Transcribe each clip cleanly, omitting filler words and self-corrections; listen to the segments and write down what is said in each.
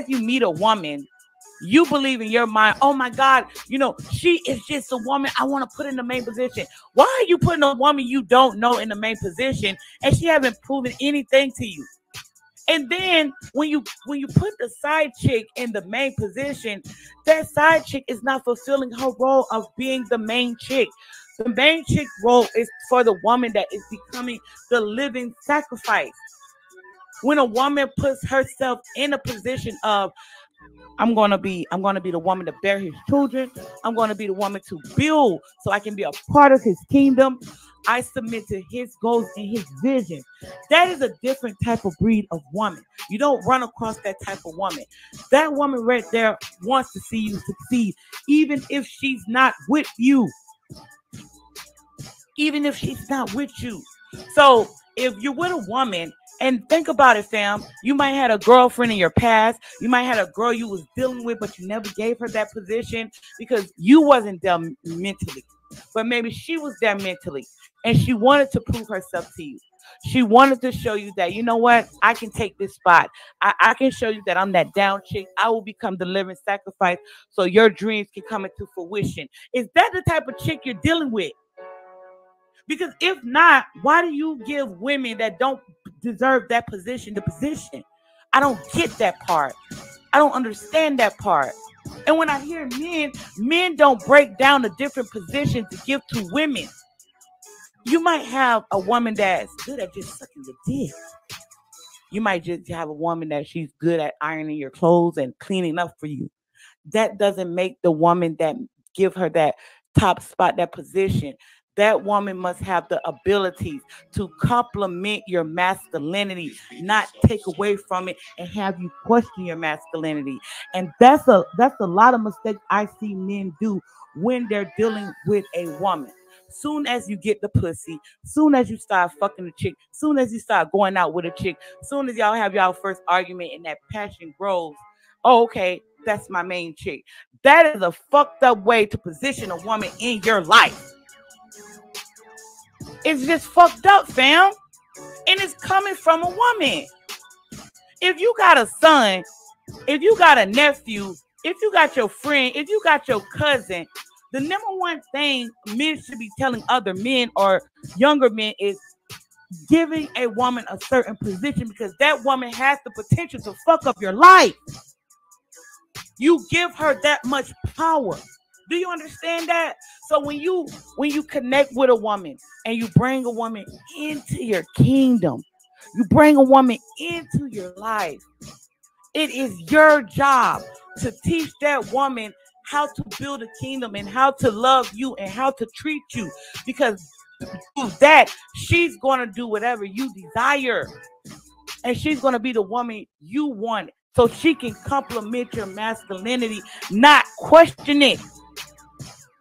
as you meet a woman, you believe in your mind, oh my God, she is just a woman I want to put in the main position. Why are you putting a woman you don't know in the main position and she haven't proven anything to you? And then when you put the side chick in the main position, that side chick is not fulfilling her role of being the main chick. The main chick role is for the woman that is becoming the living sacrifice. When a woman puts herself in a position of, I'm gonna be the woman to bear his children. I'm gonna be the woman to build so I can be a part of his kingdom. I submit to his goals and his vision. That is a different type of breed of woman. You don't run across that type of woman. That woman right there wants to see you succeed, even if she's not with you. Even if she's not with you. So if you're with a woman, and think about it, fam, you might have a girlfriend in your past. You might have a girl you was dealing with, but you never gave her that position because you wasn't there mentally. But maybe she was there mentally, and she wanted to prove herself to you. She wanted to show you that, you know what, I can take this spot. I can show you that I'm that down chick. I will become the living sacrifice so your dreams can come into fruition. Is that the type of chick you're dealing with? Because if not, why do you give women that don't deserve that position the position? I don't get that part. I don't understand that part. And when I hear men don't break down the different positions to give to women. You might have a woman that's good at just sucking your dick. You might just have a woman that she's good at ironing your clothes and cleaning up for you. That doesn't make the woman that give her that top spot, that position. That woman must have the abilities to complement your masculinity, not take away from it and have you question your masculinity. And that's a lot of mistakes I see men do when they're dealing with a woman. Soon as you get the pussy, soon as you start fucking the chick, soon as you start going out with a chick, soon as y'all have y'all first argument and that passion grows, oh, okay, that's my main chick. That is a fucked up way to position a woman in your life. It's just fucked up, fam. And it's coming from a woman. If you got a son, if you got a nephew, if you got your friend, if you got your cousin, the number one thing men should be telling other men or younger men is giving a woman a certain position because that woman has the potential to fuck up your life. You give her that much power. Do you understand that? So when you connect with a woman and you bring a woman into your kingdom, you bring a woman into your life, it is your job to teach that woman how to build a kingdom and how to love you and how to treat you. Because of that, she's going to do whatever you desire. And she's going to be the woman you want so she can complement your masculinity, not question it.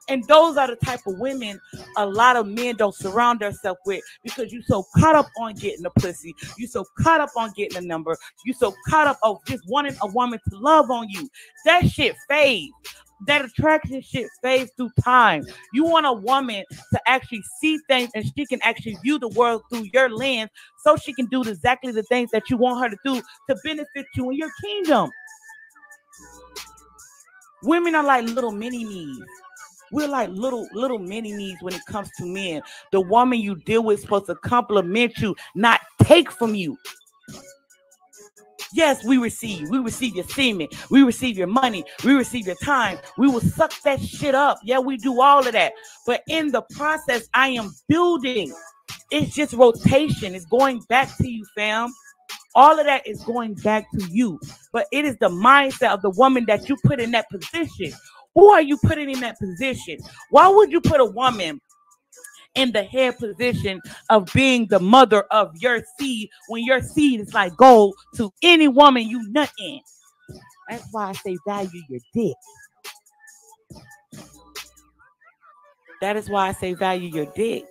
And those are the type of women a lot of men don't surround themselves with because you're so caught up on getting the pussy. You're so caught up on getting a number. You're so caught up on just wanting a woman to love on you. That shit fades. That attraction shit fades through time. You want a woman to actually see things and she can actually view the world through your lens so she can do exactly the things that you want her to do to benefit you in your kingdom. Women are like little mini-me's. We're like little mini-me's when it comes to men. The woman you deal with is supposed to compliment you, not take from you. Yes, we receive your semen, we receive your money, we receive your time. We will suck that shit up. Yeah, we do all of that. But in the process, I am building. It's just rotation. It's going back to you, fam. All of that is going back to you. But it is the mindset of the woman that you put in that position. Who are you putting in that position? Why would you put a woman in the head position of being the mother of your seed when your seed is like gold to any woman you nut in? That's why I say value your dick. That is why I say value your dick.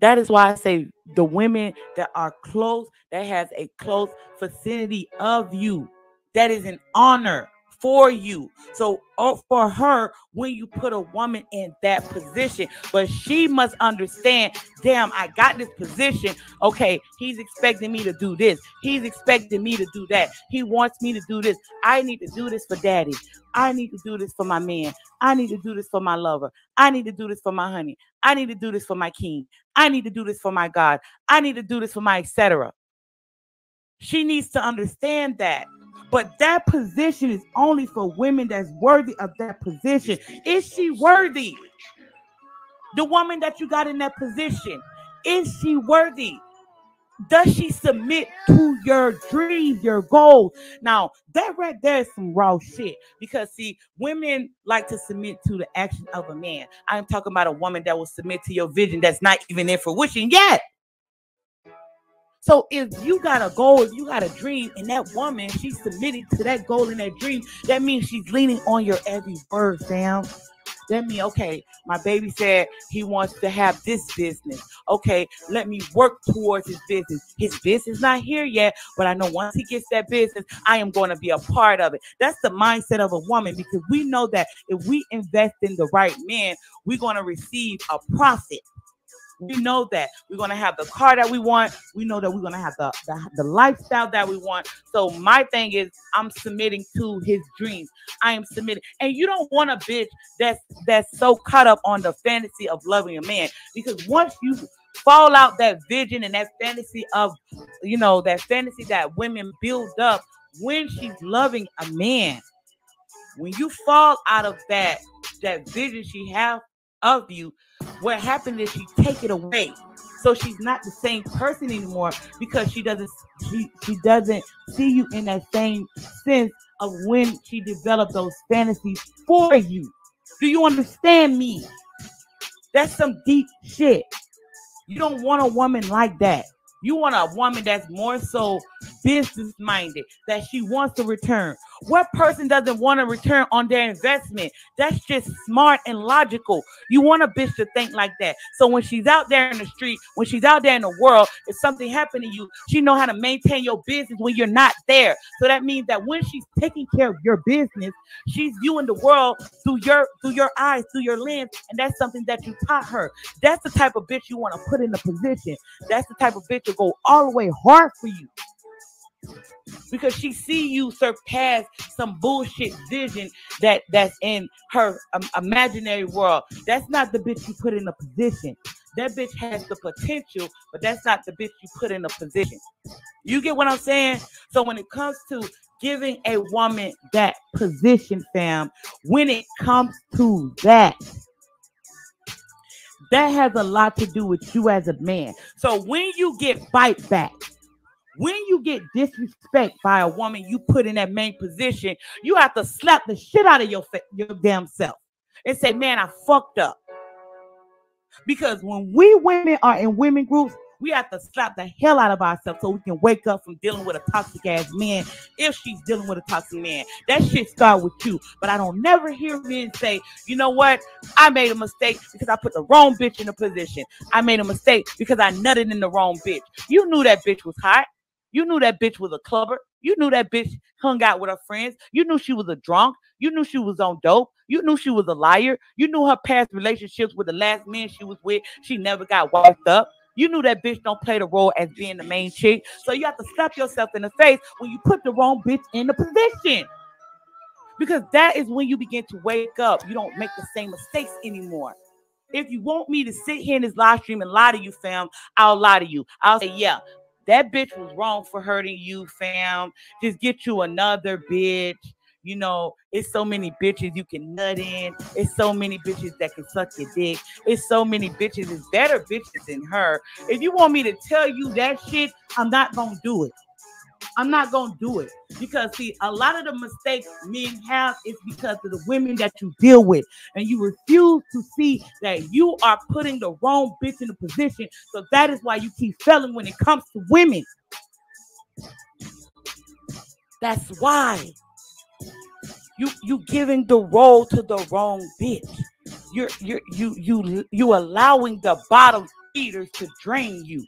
That is why I say the women that are close, that has a close vicinity of you, that is an honor for you. So for her, when you put a woman in that position, but she must understand, damn, I got this position. Okay, he's expecting me to do this. He's expecting me to do that. He wants me to do this. I need to do this for daddy. I need to do this for my man. I need to do this for my lover. I need to do this for my honey. I need to do this for my king. I need to do this for my God. I need to do this for my etc. She needs to understand that. But that position is only for women that's worthy of that position. Is she worthy? The woman that you got in that position, is she worthy? Does she submit to your dreams, your goals? Now, that right there is some raw shit. Because, see, women like to submit to the action of a man. I'm talking about a woman that will submit to your vision that's not even in fruition yet. So if you got a goal, if you got a dream, and that woman, she's submitted to that goal and that dream, that means she's leaning on your every word, Sam. That means, okay, my baby said he wants to have this business. Okay, let me work towards his business. His business not here yet, but I know once he gets that business, I am going to be a part of it. That's the mindset of a woman, because we know that if we invest in the right man, we're going to receive a profit. We know that we're going to have the car that we want. We know that we're going to have the lifestyle that we want. So my thing is, I'm submitting to his dreams. I am submitting. And you don't want a bitch that's so caught up on the fantasy of loving a man. Because once you fall out that vision and that fantasy of, that fantasy that women build up when she's loving a man, when you fall out of that vision she has of you, what happened is she take it away. So she's not the same person anymore, because she doesn't see you in that same sense of when she developed those fantasies for you. Do you understand me? That's some deep shit. You don't want a woman like that. You want a woman that's more so business minded, that she wants to return. What person doesn't want to return on their investment? That's just smart and logical. You want a bitch to think like that. So when she's out there in the street, when she's out there in the world, if something happened to you, she know how to maintain your business when you're not there. So that means that when she's taking care of your business, she's viewing the world through your eyes, through your lens, and that's something that you taught her. That's the type of bitch you want to put in the position. That's the type of bitch to go all the way hard for you, because she see you surpass some bullshit vision that's in her imaginary world. That's not the bitch you put in a position. That bitch has the potential, but that's not the bitch you put in a position. You get what I'm saying? So when it comes to giving a woman that position, fam, when it comes to that has a lot to do with you as a man. So when you get bite back, when you get disrespect by a woman you put in that main position, you have to slap the shit out of your damn self and say, man, I fucked up. Because when we women are in women groups, we have to slap the hell out of ourselves so we can wake up from dealing with a toxic ass man. If she's dealing with a toxic man, that shit start with you. But I don't never hear men say, you know what? I made a mistake because I put the wrong bitch in a position. I made a mistake because I nutted in the wrong bitch. You knew that bitch was hot. You knew that bitch was a clubber. You knew that bitch hung out with her friends. You knew she was a drunk. You knew she was on dope. You knew she was a liar. You knew her past relationships with the last man she was with, she never got wiped up. You knew that bitch don't play the role as being the main chick. So you have to slap yourself in the face when you put the wrong bitch in the position. Because that is when you begin to wake up. You don't make the same mistakes anymore. If you want me to sit here in this live stream and lie to you, fam, I'll lie to you. I'll say, yeah, that bitch was wrong for hurting you, fam. Just get you another bitch. You know, it's so many bitches you can nut in. It's so many bitches that can suck your dick. It's so many bitches. It's better bitches than her. If you want me to tell you that shit, I'm not going to do it. I'm not going to do it. Because, see, a lot of the mistakes men have is because of the women that you deal with. And you refuse to see that you are putting the wrong bitch in a position. So that is why you keep failing when it comes to women. That's why. You giving the role to the wrong bitch. You allowing the bottom feeders to drain you.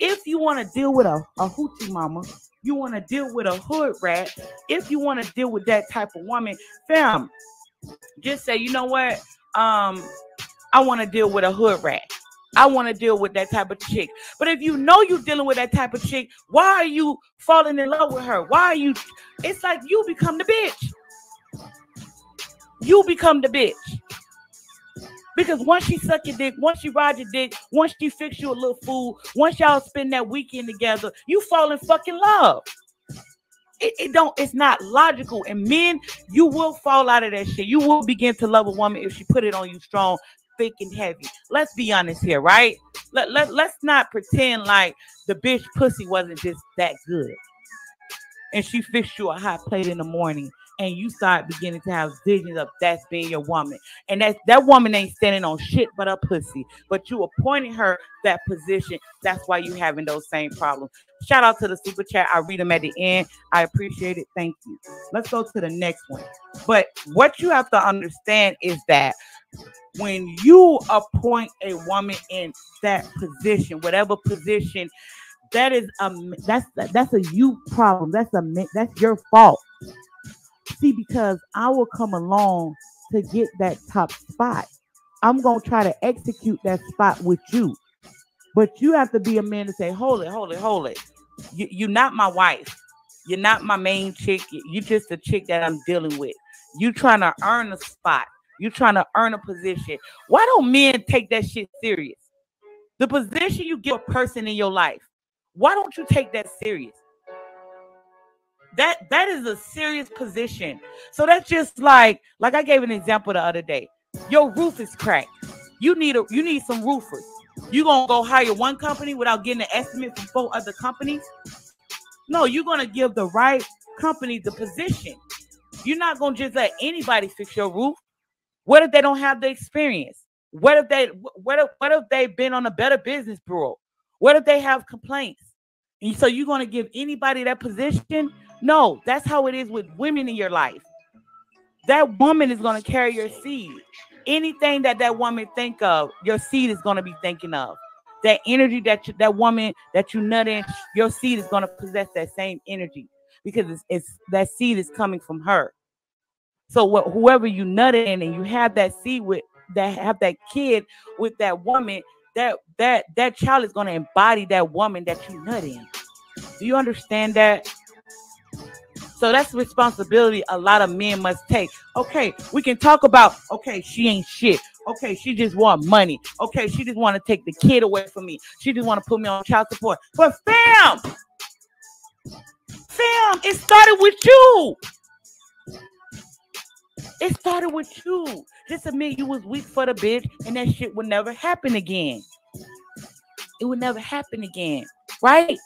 If you want to deal with a hoochie mama, you want to deal with a hood rat, if you want to deal with that type of woman, fam, just say, you know what? I want to deal with a hood rat. I want to deal with that type of chick. But if you know you're dealing with that type of chick, why are you falling in love with her? Why are you? It's like you become the bitch. You become the bitch. Because once she suck your dick, once she ride your dick, once she fix you a little food, once y'all spend that weekend together, you fall in fucking love. It's not logical. And men, you will fall out of that shit. You will begin to love a woman if she put it on you strong, thick, and heavy. Let's be honest here, right? Let's not pretend like the bitch pussy wasn't just that good. And she fixed you a hot plate in the morning, and you start beginning to have visions of that's being your woman. And that woman ain't standing on shit but a pussy. But you appointed her that position. That's why you having those same problems. Shout out to the super chat. I read them at the end. I appreciate it. Thank you. Let's go to the next one. But what you have to understand is that when you appoint a woman in that position, whatever position, that is that's a you problem. That's your fault. See, because I will come along to get that top spot. I'm gonna try to execute that spot with you. But you have to be a man to say, hold it. You're not my wife. You're not my main chick. You're just a chick that I'm dealing with. You trying to earn a spot. You trying to earn a position. Why don't men take that shit serious? The position you give a person in your life, why don't you take that serious? That is a serious position. So that's just like I gave an example the other day. Your roof is cracked. You need some roofers. You gonna go hire one company without getting an estimate from 4 other companies? No, you're gonna give the right company the position. You're not gonna just let anybody fix your roof. What if they don't have the experience? What if they've been on a Better Business Bureau? What if they have complaints? And so you're gonna give anybody that position? No, that's how it is with women in your life. That woman is gonna carry your seed. Anything that woman think of, your seed is gonna be thinking of. That energy that woman that you nut in, your seed is gonna possess that same energy because it's that seed is coming from her. So whoever you nut in and you have that seed with, that have that kid with that woman, that child is gonna embody that woman that you nut in. Do you understand that? So that's responsibility a lot of men must take. Okay, we can talk about, okay, she ain't shit. Okay, she just want money. Okay, she just want to take the kid away from me. She just want to put me on child support. But fam, it started with you. It started with you. Just admit you was weak for the bitch, and that shit would never happen again. It would never happen again, right?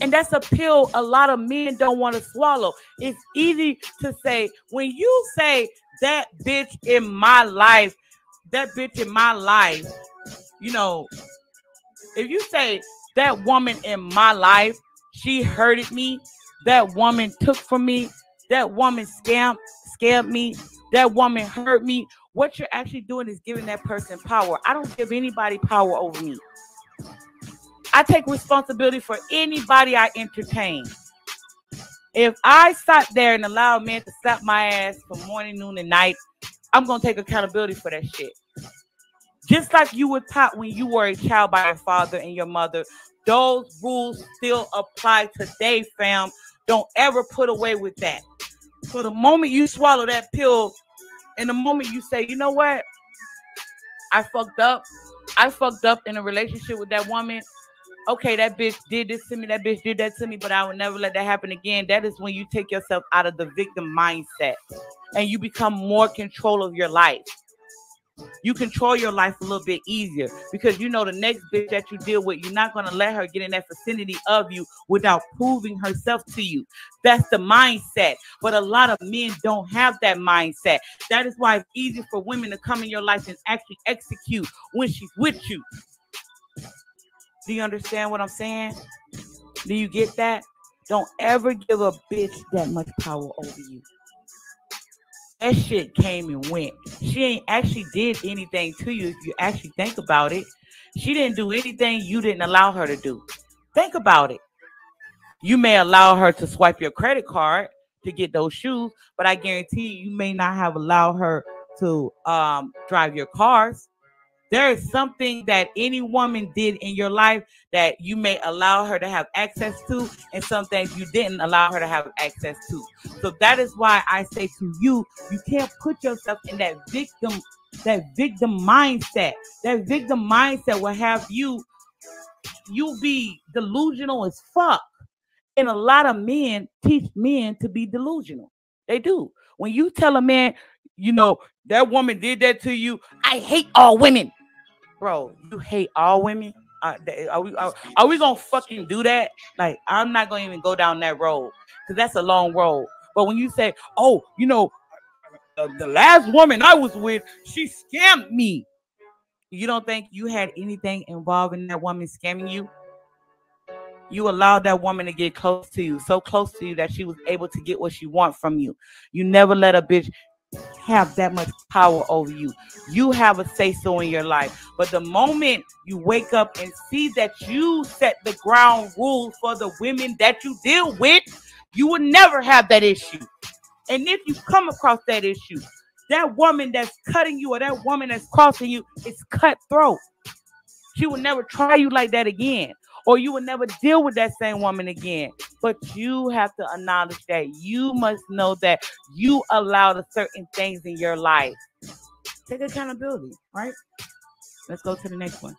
And that's a pill a lot of men don't want to swallow. It's easy to say, when you say that bitch in my life, you know, if you say that woman in my life, she hurted me, that woman took from me, that woman scammed me, that woman hurt me, what you're actually doing is giving that person power. I don't give anybody power over me. I take responsibility for anybody I entertain. If I sat there and allow a man to slap my ass from morning, noon, and night, I'm going to take accountability for that shit. Just like you were taught when you were a child by your father and your mother, those rules still apply today, fam. Don't ever put away with that. So the moment you swallow that pill, and the moment you say, you know what? I fucked up in a relationship with that woman. Okay, that bitch did this to me, that bitch did that to me, but I would never let that happen again. That is when you take yourself out of the victim mindset and you become more control of your life. You control your life a little bit easier because you know the next bitch that you deal with, you're not going to let her get in that vicinity of you without proving herself to you. That's the mindset. But a lot of men don't have that mindset. That is why it's easy for women to come in your life and actually execute when she's with you. Do you understand what I'm saying? Do you get that? Don't ever give a bitch that much power over you. That shit came and went. She ain't actually did anything to you if you actually think about it. She didn't do anything you didn't allow her to do. Think about it. You may allow her to swipe your credit card to get those shoes, but I guarantee you may not have allowed her to drive your cars. There is something that any woman did in your life that you may allow her to have access to, and some things you didn't allow her to have access to. So that is why I say to you, you can't put yourself in that victim mindset. That victim mindset will have you be delusional as fuck. And a lot of men teach men to be delusional. They do. When you tell a man, that woman did that to you, I hate all women. Bro, you hate all women? Are we gonna fucking do that? Like, I'm not gonna even go down that road because that's a long road. But when you say, oh, the last woman I was with, she scammed me. You don't think you had anything involved in that woman scamming you? You allowed that woman to get close to you, so close to you that she was able to get what she wants from you. You never let a bitch have that much power over you. You have a say-so in your life. But the moment you wake up and see that you set the ground rules for the women that you deal with, you will never have that issue. And if you come across that issue, that woman that's cutting you or that woman that's crossing you is cutthroat. She will never try you like that again. Or you will never deal with that same woman again. But you have to acknowledge that you must know that you allowed certain things in your life. Take accountability, right? Let's go to the next one.